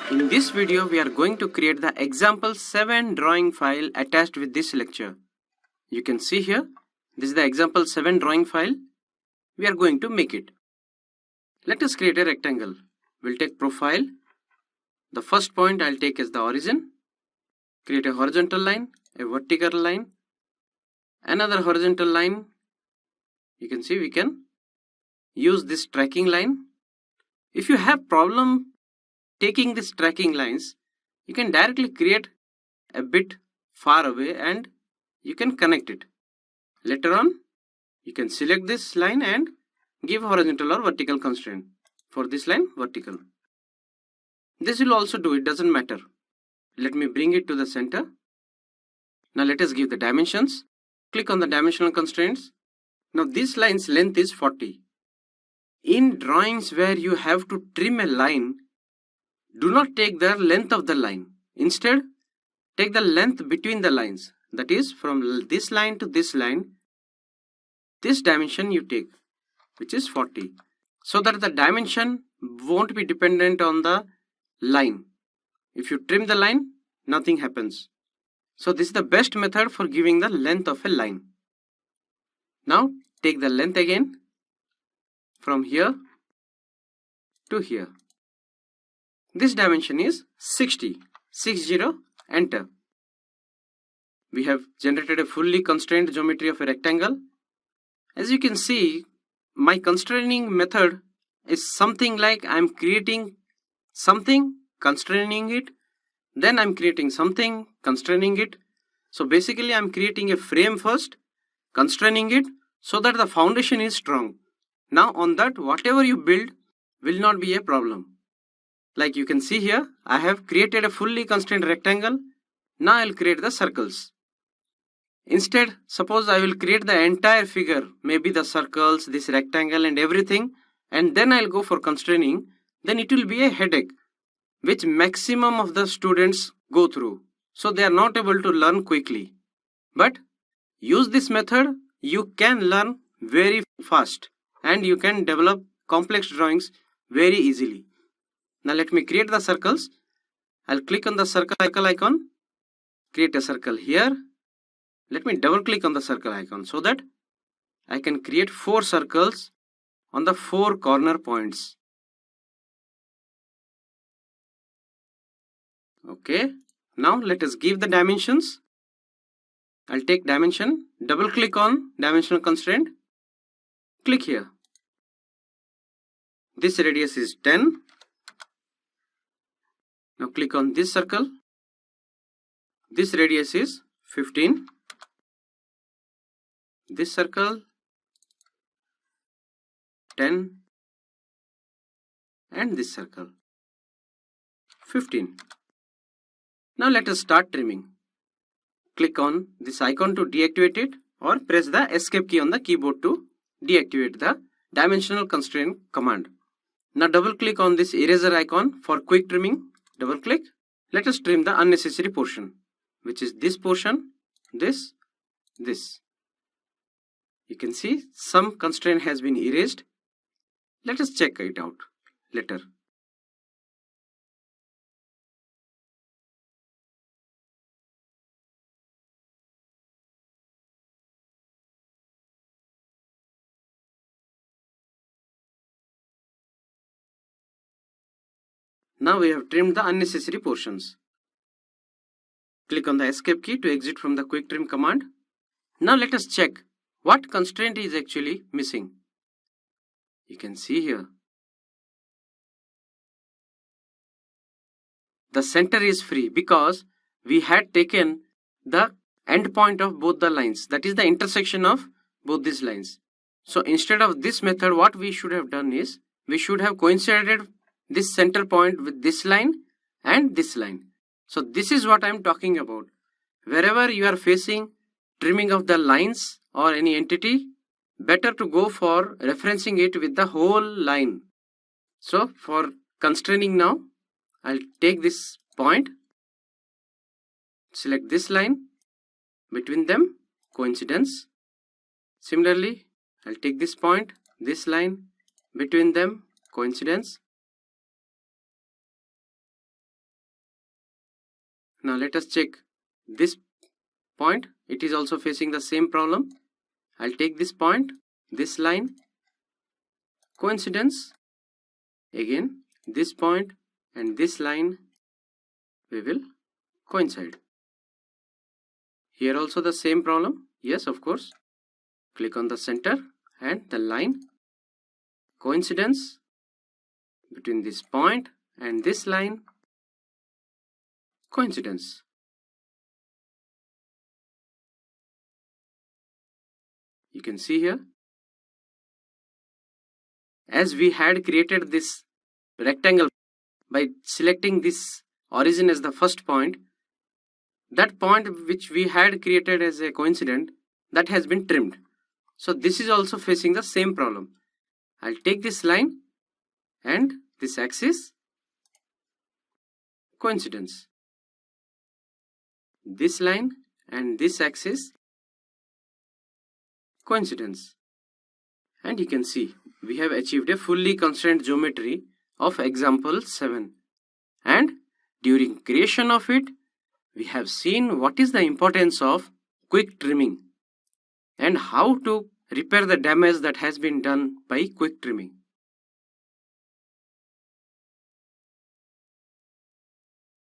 In this video, we are going to create the example 7 drawing file attached with this lecture. You can see here, this is the example 7 drawing file. We are going to make it. Let us create a rectangle. We'll take profile. The first point I'll take as the origin. Create a horizontal line, a vertical line, another horizontal line. You can see we can use this tracking line. If you have problem taking these tracking lines, you can directly create a bit far away and you can connect it. Later on, you can select this line and give horizontal or vertical constraint. For this line, vertical. This will also do, it doesn't matter. Let me bring it to the center. Now let us give the dimensions. Click on the dimensional constraints. Now this line's length is 40. In drawings where you have to trim a line, do not take the length of the line. Instead, take the length between the lines. That is, from this line to this line, this dimension you take, which is 40. So that the dimension won't be dependent on the line. If you trim the line, nothing happens. So this is the best method for giving the length of a line. Now take the length again from here to here. This dimension is 60. 60, enter. We have generated a fully constrained geometry of a rectangle. As you can see, my constraining method is something like I'm creating something, constraining it, then I'm creating something, constraining it. So basically I'm creating a frame first, constraining it so that the foundation is strong. Now on that, whatever you build will not be a problem. Like you can see here, I have created a fully constrained rectangle. Now I'll create the circles. Instead, suppose I will create the entire figure, maybe the circles, this rectangle and everything, and then I'll go for constraining, then it will be a headache, which maximum of the students go through. So they are not able to learn quickly. But use this method, you can learn very fast and you can develop complex drawings very easily. Now let me create the circles. I'll click on the circle icon, create a circle here. Let me double click on the circle icon so that I can create 4 circles on the 4 corner points. Okay, now let us give the dimensions. I'll take dimension, double click on dimensional constraint, click here. This radius is 10. Now click on this circle. This radius is 15. This circle 10 and this circle 15. Now let us start trimming. Click on this icon to deactivate it or press the escape key on the keyboard to deactivate the dimensional constraint command. Now double click on this eraser icon for quick trimming. Double click. Let us trim the unnecessary portion, which is this portion, this. You can see some constraint has been erased. Let us check it out later. Now we have trimmed the unnecessary portions. Click on the escape key to exit from the quick trim command. Now let us check what constraint is actually missing. You can see here. The center is free because we had taken the end point of both the lines. That is the intersection of both these lines. So instead of this method, what we should have done is, we should have coincided this center point with this line and this line. So this is what I am talking about. Wherever you are facing trimming of the lines or any entity, better to go for referencing it with the whole line. So for constraining now, I'll take this point, select this line, between them, coincidence. Similarly, I'll take this point, this line, between them, coincidence. Now let us check this point. It is also facing the same problem. I'll take this point, this line, coincidence, again this point and this line we will coincide. Here also the same problem. Yes, of course. Click on the center and the line, coincidence between this point and this line, coincidence. You can see here, as we had created this rectangle by selecting this origin as the first point, that point which we had created as a coincident, that has been trimmed. So this is also facing the same problem. I'll take this line and this axis, coincidence. This line and this axis, coincidence. And you can see we have achieved a fully constrained geometry of example 7. And during creation of it, we have seen what is the importance of quick trimming and how to repair the damage that has been done by quick trimming.